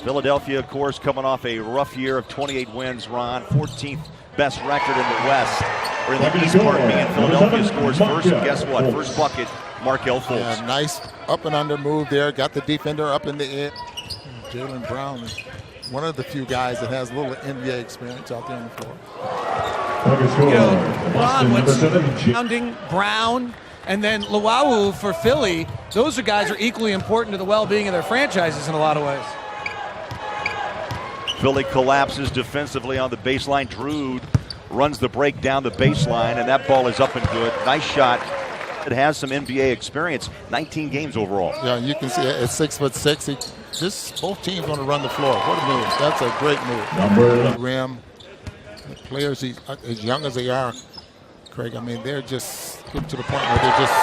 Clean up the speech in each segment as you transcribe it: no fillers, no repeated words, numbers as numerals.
Philadelphia, of course, coming off a rough year of 28 wins, Ron. 14th best record in the West, or in the East, pardon me. And Philadelphia scores first, and guess what? First bucket, Markelle Fultz. Yeah, nice up and under move there. Got the defender up in the air. Jaylen Brown is one of the few guys that has a little NBA experience out there on the floor. You know, Ron, what's surrounding Brown and then Luau for Philly, those are guys who are equally important to the well-being of their franchises in a lot of ways. Philly collapses defensively on the baseline. Drew runs the break down the baseline, and that ball is up and good. Nice shot. It has some NBA experience. 19 games overall. Yeah, you can see at 6'6", both teams want to run the floor. What a move! That's a great move. Rim. The players as young as they are, Craig. I mean, they're just getting to the point where they just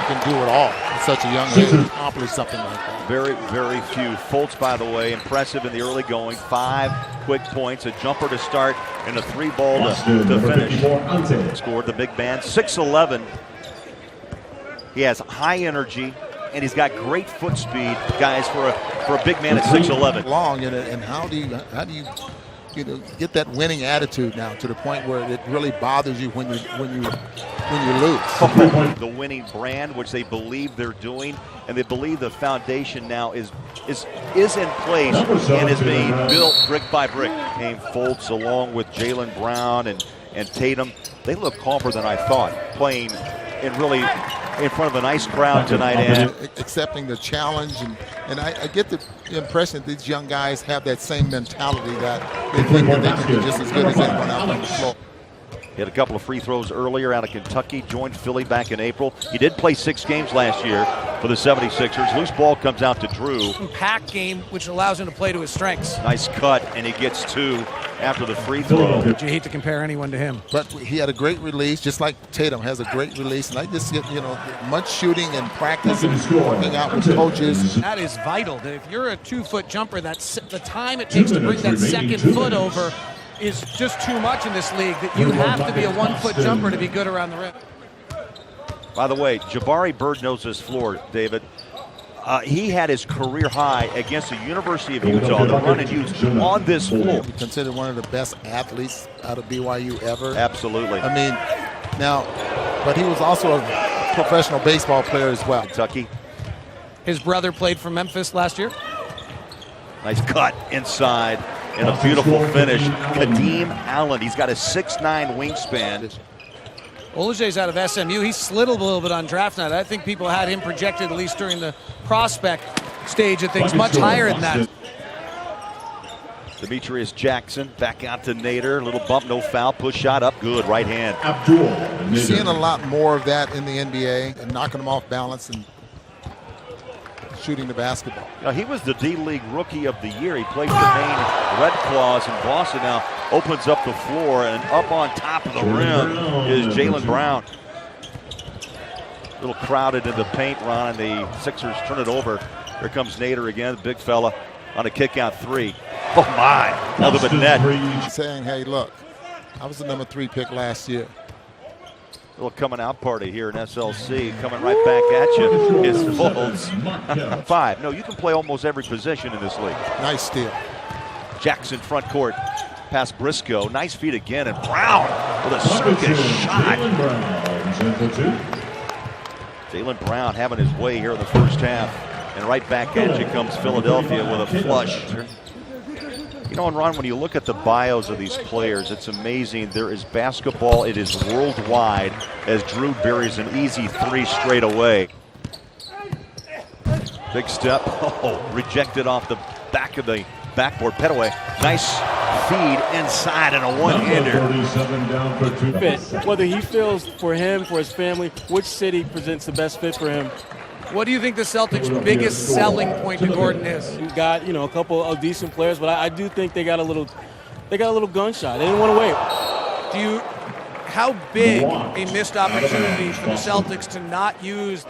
can do it all at such a young age. Accomplish something like that. Very, very few. Fultz, by the way, impressive in the early going. 5 quick points, a jumper to start, and a 3-ball to finish. Scored the big man, 6'11". He has high energy, and he's got great foot speed, guys, for a big man at 6'11". Long, and how do you get that winning attitude now to the point where it really bothers you when you lose? The winning brand, which they believe they're doing, and they believe the foundation now is in place and is being built brick by brick. Came Fultz along with Jaylen Brown and Tatum. They look calmer than I thought, playing in front of a nice crowd tonight. And accepting the challenge, and I get the impression that these young guys have that same mentality, that they think that they can be just as good as anyone out on the floor. He had a couple of free throws earlier out of Kentucky, joined Philly back in April. He did play 6 games last year for the 76ers. Loose ball comes out to Drew. Pack game, which allows him to play to his strengths. Nice cut, and he gets 2 after the free throw. You hate to compare anyone to him. But he had a great release, just like Tatum has a great release. And I just get, much shooting and practice and working out with coaches. That is vital. That if you're a 2-foot jumper, that's the time it takes to bring that second foot over is just too much in this league, that you have to be a 1-foot jumper to be good around the rim. By the way, Jabari Bird knows this floor, David. He had his career high against the University of Utah, the run and use on this floor. Considered one of the best athletes out of BYU ever. Absolutely. I mean, but he was also a professional baseball player as well. Kentucky. His brother played for Memphis last year. Nice cut inside. And a beautiful finish. Kadeem Allen, he's got a 6'9" wingspan. Olajuwon's out of SMU. He slid a little bit on draft night. I think people had him projected, at least during the prospect stage of things, much higher than that. Demetrius Jackson back out to Nader. Little bump, no foul. Push shot up, good. Right hand. You're seeing a lot more of that in the NBA, and knocking them off balance and shooting the basketball. Now, he was the D-League Rookie of the Year. He played for the Maine Red Claws in Boston. Now opens up the floor, and up on top of the rim is Jaylen Brown. A little crowded in the paint, Ron, and the Sixers turn it over. Here comes Nader again, the big fella, on a kick-out 3. Oh, my. Another bit net. Saying, hey, look, I was the number 3 pick last year. Little coming out party here in SLC. Coming right back at you is Fultz. 5. No, you can play almost every position in this league. Nice steal. Jackson front court. Past Briscoe. Nice feed again. And Brown with a circus shot. Jaylen Brown having his way here in the first half. And right back at you comes Philadelphia with a flush. You know, and Ron, when you look at the bios of these players, it's amazing. There is basketball. It is worldwide, as Drew buries an easy 3 straight away. Big step. Oh, rejected off the back of the backboard. Petaway. Nice feed inside and a one-hander. Fit. Whether he feels for him, for his family, which city presents the best fit for him. What do you think the Celtics' biggest selling point to Gordon is? We've got, a couple of decent players, but I do think they got a little gunshot. They didn't want to wait. How big a missed opportunity for the Celtics to not use?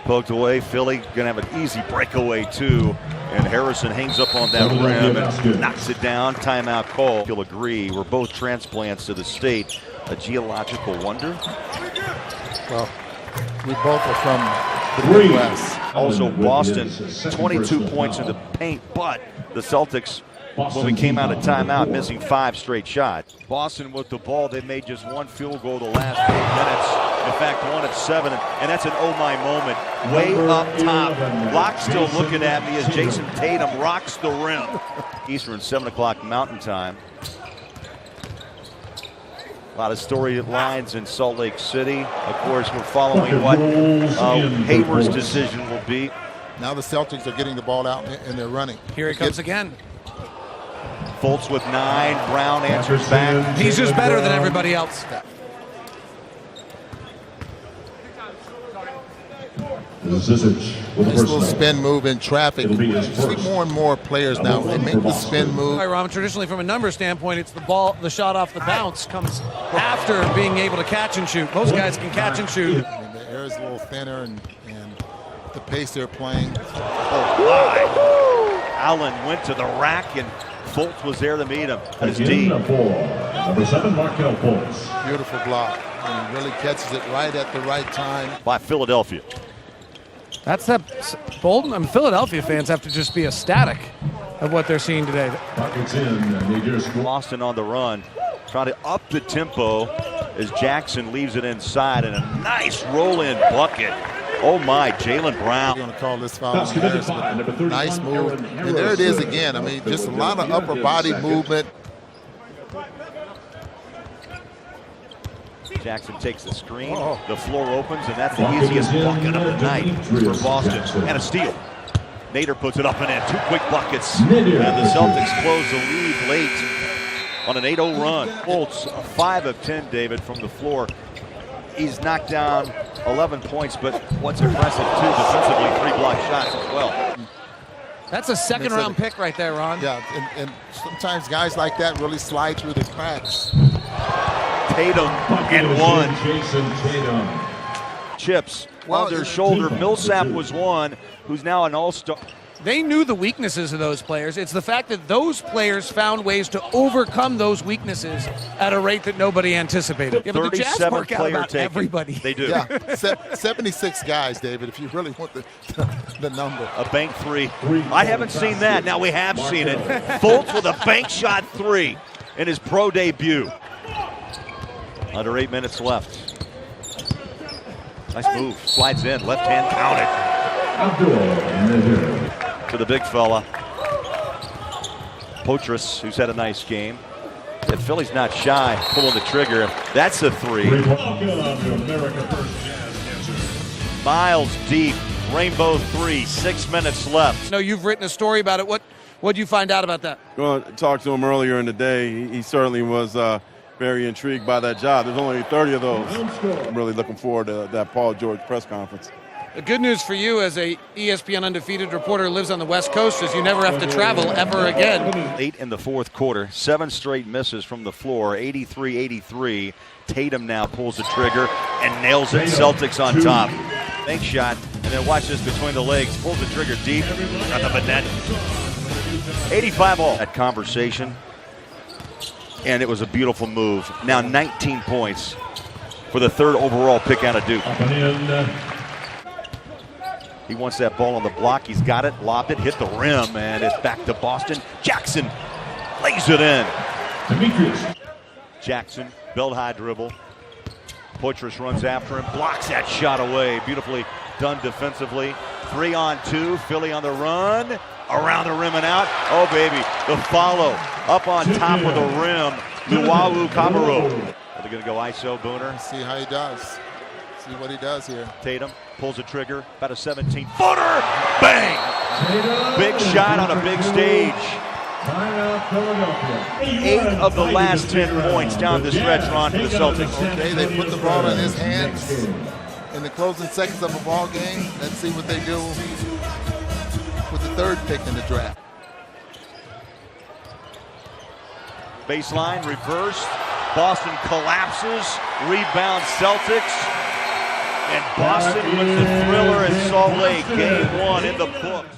Poked away. Philly gonna have an easy breakaway too, and Harrison hangs up on that rim and knocks it down. Timeout call. You'll agree, we're both transplants to the state. A geological wonder. Well, we both are from the Midwest. Also, Boston, 22 points in the paint, but the Celtics, when we came out of timeout, missing 5 straight shots. Boston with the ball, they made just 1 field goal the last 8 minutes. In fact, 1 of 7, and that's an oh my moment. Way up top. Locke still looking at me as Jason Tatum rocks the rim. Eastern, 7 o'clock Mountain Time. A lot of storylines in Salt Lake City. Of course, we're following what Hayward's decision will be. Now the Celtics are getting the ball out and they're running. Here he comes again. Fultz with 9. Brown answers back. He's just better than everybody else. Nice little spin move in traffic. You see more and more players now. They make the spin move. Ron, traditionally, from a number standpoint, it's the shot off the bounce comes after being able to catch and shoot. Most guys can catch and shoot. I mean, the air is a little thinner, and the pace they're playing. Oh, Allen went to the rack, and Fultz was there to meet him. That is deep. Number 7, Markelle Fultz. Beautiful block. And he really catches it right at the right time. By Philadelphia. That's that Bolton. I mean, Philadelphia fans have to just be ecstatic of what they're seeing today. Buckets in. Boston on the run, trying to up the tempo as Jackson leaves it inside, and a nice roll-in bucket. Oh my, Jaylen Brown. We're going to call this foul on Harris, but nice move. And there it is again. I mean, just a lot of upper body movement. Jackson takes the screen, the floor opens, and that's the easiest bucket of the night for Boston. And a steal. Nader puts it up and in. 2 quick buckets. And the Celtics close the lead late on an 8-0 run. Fultz, 5 of 10, David, from the floor. He's knocked down 11 points, but what's impressive, too, defensively, 3 block shots as well. That's a second-round pick right there, Ron. Yeah, and sometimes guys like that really slide through the cracks. Tatum and 1. Jason Tatum. Chips on their shoulder. Millsap was one who's now an all-star. They knew the weaknesses of those players. It's the fact that those players found ways to overcome those weaknesses at a rate that nobody anticipated. Yeah, but the Jazz work out about everybody. They do. Yeah, 76 guys, David, if you really want the number. A bank 3. I haven't seen that. Now we have seen it. Fultz with a bank shot 3 in his pro debut. Under 8 minutes left. Nice move. Slides in. Left hand counted. To the big fella. Poitras, who's had a nice game. If Philly's not shy, pulling the trigger. That's a 3. Miles deep. Rainbow 3. 6 minutes left. No, you've written a story about it. What'd you find out about that? Well, I talked to him earlier in the day. He certainly was very intrigued by that job. There's only 30 of those. I'm really looking forward to that Paul George press conference. The good news for you as a ESPN undefeated reporter who lives on the West Coast is you never have to travel ever again. Late in the fourth quarter, 7 straight misses from the floor, 83-83. Tatum now pulls the trigger and nails it. Celtics on top. Bank shot, and then watch this between the legs. Pulls the trigger deep. Nothing but net. 85 all. That conversation. And it was a beautiful move. Now 19 points for the 3rd overall pick out of Duke. He wants that ball on the block. He's got it, lobbed it, hit the rim, and it's back to Boston. Jackson lays it in. Demetrius. Jackson, belt high dribble. Poitras runs after him, blocks that shot away. Beautifully done defensively. 3-on-2, Philly on the run. Around the rim and out. Oh, baby. The follow up on top of the rim. Luau Cabarro. Are they going to go ISO, Booner? See how he does. See what he does here. Tatum pulls the trigger. About a 17-footer. Bang! Big shot on a big stage. 8 of the last 10 points down the stretch, Ron, for the Celtics. Okay, they put the ball in his hands in the closing seconds of a ball game. Let's see what they do with the 3rd pick in the draft. Baseline reversed. Boston collapses. Rebound Celtics. And Boston with the thriller at Salt Lake. Game 1 in the books.